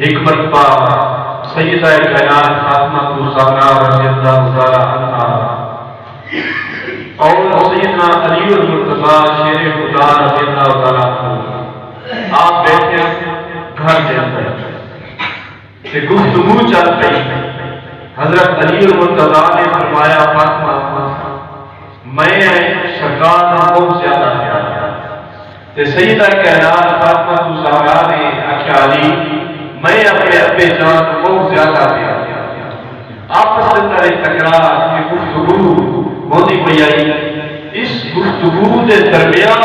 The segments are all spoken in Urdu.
ایک مرتبہ سیدہ کائنات فاطمہ الزہرا رضی اللہ تعالی عنہا اور سیدنا علی المرتضیٰ شیر خدا رضی اللہ تعالی عنہ آپ بیٹھے گھر کے اندر کہ گفتگو چل رہی. حضرت علی المرتضیٰ نے فرمایا فاطمہ میں سرکار کا بہت زیادہ پیار تے سیدہ کائنات فاطمہ الزہرا نے آخیا علی میں اپنے ابے جان کو بہت زیادہ پیار آپس کے اندر ایک تکرار کی گفتگو ہوتی پئی آئی. اس گفتگو کے درمیان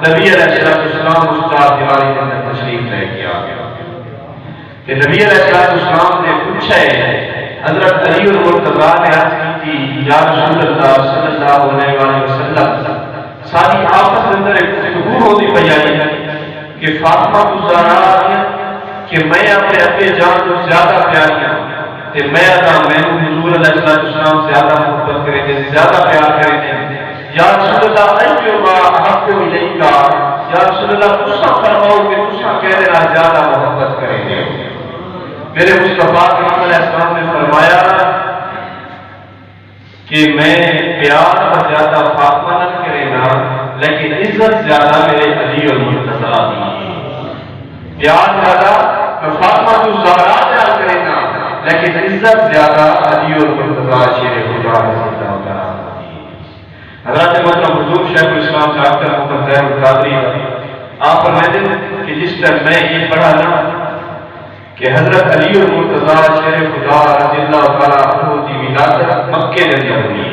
نبی علیہ السلام اس چار دیواری کے اندر تشریف لے کے آ گیا کہ نبی علیہ السلام نے پوچھا حضرت علی المرتضیٰ نے عرض کی یا رسول اللہ صلی اللہ علیہ وسلم ساری آپس کے اندر ایک گفتگو ہوتی پئی آئی کہ فاطمہ الزہرا کہ میں اپنے ابے جان کو زیادہ پیار کیا کہ میں حضور علیہ السلام زیادہ محبت کریں گے زیادہ پیار کریں گے. یا رسول اللہ ایوما احب الیک یا رسول اللہ تسا فرماؤ کہ تسا کہہ دینا زیادہ محبت کریں گے. میرے مصطفیٰ کریم علیہ السلام نے فرمایا کہ میں پیار زیادہ فاطمہ نہ کرے گا لیکن عزت زیادہ میرے علی المرتضیٰ دی. پیار زیادہ میں فاطمہ الزہرا پیار کرے گا لیکن عزت زیادہ علی المرتضیٰ شیر خدا رضی اللہ تعالیٰ. حضرت محترم حضور شیخ الاسلام صاحب کا محمد زہر القادری آپ فرماتے ہیں کہ جس طرح میں یہ پڑھا نا کہ حضرت علی المرتضیٰ شیر خدا رضی اللہ تعالیٰ عنہ کی ولادت مکے کے اندر ہوئی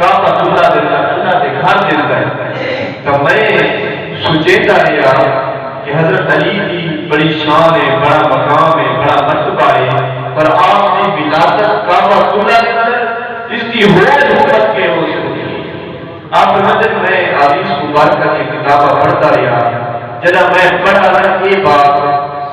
کعبہ اللہ کے اللہ کے گھر کے اندر تو میں سوچتا رہا کہ حضرت علی کی بڑی شان ہے بڑا مقام ہے بڑا مرتبہ ہے پر آپ کی ولادت کعبہ اللہ کے اندر اس کی ہوش حکمت کے ہو سکتی. آپ مدد میں حدیث مبارکہ کی کتابہ پڑھتا رہا جناب میں پڑھا رہا یہ بات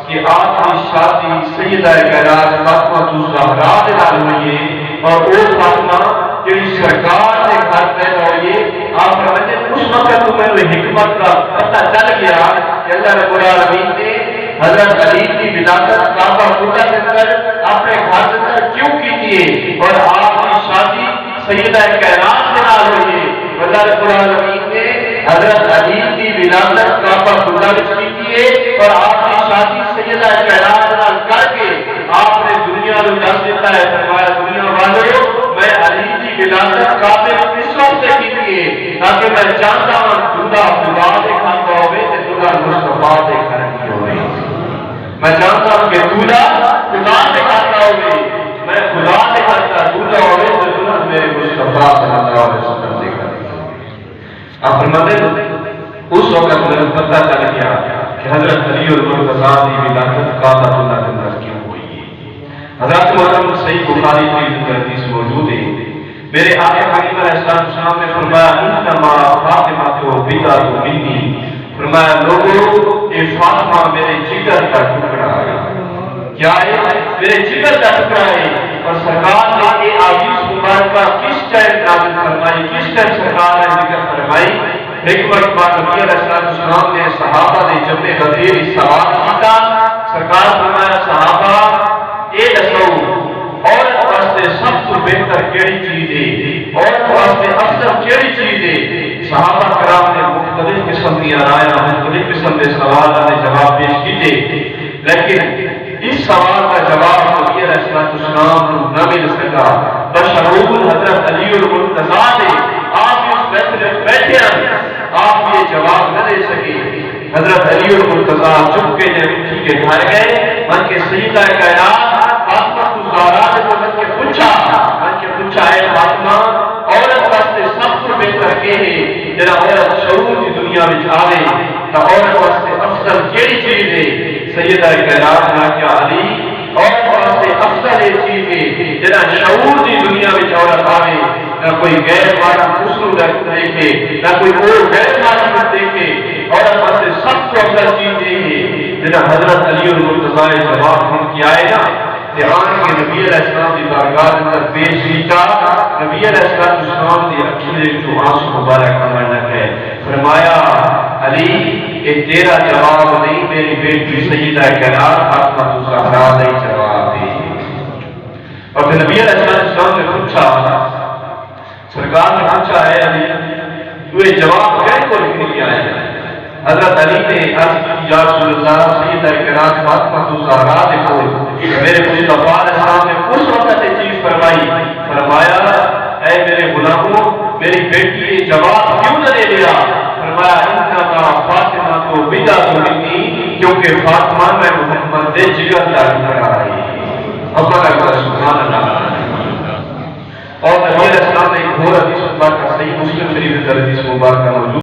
کہ آپ کی شادی سیدہ کائنات فاطمہ الزہرا کے نال ہوئی ہے اور وہ فاطمہ جڑی سرکار کے گھر پیدا ہوئی ہے. آپ فرماتے ہیں اس وقت تمہیں حکمت کا پتہ چل گیا کہ اللہ رب العالمین نے حضرت علی کی ولادت کعبہ اللہ کے اندر اپنے گھر کے اندر کیوں کی ہے اور آپ کی شادی سیدہ کائنات کے نال ہوئی ہے. اللہ رب العالمین نے حضرت علی کی ولادت کعبہ اللہ میں کی ہے اور آپ کی شادی سیدہ کائنات نال کر کے آپ نے دنیا کو دس دیتا ہے. فرمایا دنیا والوں میں علی کی ولادت کعبے اس وقت کی ہے تاکہ میں جانتا ہوں دلہا خدا کے کھاتا ہوئے تے دلہا مصطفیٰ کے گھر کی ہوئے. میں جانتا ہوں کہ دلہا خدا کے کھاتا ہوئے میں خدا کے کھاتا دلہا ہوئے تے دلہا میرے مصطفیٰ صلی اللہ علیہ وسلم کے گھر. آپ فرماتے ہیں اس وقت مجھے پتہ چل گیا کہ حضرت علی المرتضیٰ کی ولادت کعبہ اللہ کے اندر کیوں ہوئی ہے. حضرت محترم صحیح بخاری کی حدیث موجود ہے. میرے آقا کریم علیہ السلام نے فرمایا انما فاطمہ بضعۃ منی. فرمایا لوگوں یہ فاطمہ میرے جگر کا ٹکڑا ہے. کیا ہے؟ میرے جگر کا ٹکڑا ہے. اور سرکار نے یہ حدیث مبارکہ کس ٹائم نازل فرمائی کس ٹائم سرکار نے ذکر فرمائی. ایک مرتبہ نبی علیہ السلام نے صحابہ نے جمع غدیر سوال کیا. سرکار فرمایا صحابہ اے دسو عورت واسطے سب تو بہتر کیڑی چیز ہے عورت واسطے افضل کیڑی چیز ہے. صحابہ کرام نے مختلف قسم کی رائے مختلف قسم کے سوالوں نے جواب پیش کیے لیکن اس سوال کا جواب نبی علیہ السلام کو نہ مل سکا. بشرور حضرت علی المرتضیٰ نے آپ اس محفل میں بیٹھے آپ یہ جواب نہ دے سکے. حضرت علی المرتضیٰ چپ کے مٹی کے گھر گئے من کے سیدہ کائنات فاطمہ الزہرا نے پوچھا ہے فاطمہ عورت واسطے سب کو بہتر کے ہے جنا عورت شعور کی دنیا میں آوے تو عورت واسطے افضل کیڑی چیز ہے. سیدہ کائنات نے کیا علی عورت واسطے افضل یہ چیز ہے جنا شعور کی دنیا میں عورت آوے نہ کوئی غیر مادی حسن دیکھے نہ کوئی اور غیر مادی دیکھے. عورت واسطے سب کو افضل چیز ہے جنا حضرت علی المرتضیٰ جواب ہم کیا ہے نا آن کے نبی علیہ السلام کی بارگاہ اندر پیش کیتا. نبی علیہ السلام کی اکھیں جو آنسو مبارک نمائنہ ہے. فرمایا علی کہ تیرا جواب نہیں، میری بیٹی سیدہ کائنات فاطمہ الزہرا نے جواب دی۔ اور پھر نبی علیہ السلام نے پوچھا، سرکار نے پوچھا ہے علی تو یہ جواب کہہ کو لکھ کے آئے؟ حضرت علی نے عرض کی یا رسول اللہ سیدہ کائنات فاطمہ الزہرا نے کو میرے مصطفیٰ علیہ السلام نے اس وقت یہ چیز فرمائی، فرمایا اے میرے غلاموں میری بیٹی یہ جواب کیوں نہ لے لیا؟ فرمایا انما فاطمہ تو بدعۃ منی، کیونکہ فاطمہ میں محمد دے جگر داری کرا رہی سبحان اللہ۔ اور نبی علیہ السلام نے ایک اور حدیث مبارکہ صحیح مسلم شریف میں حدیث مبارکہ موجود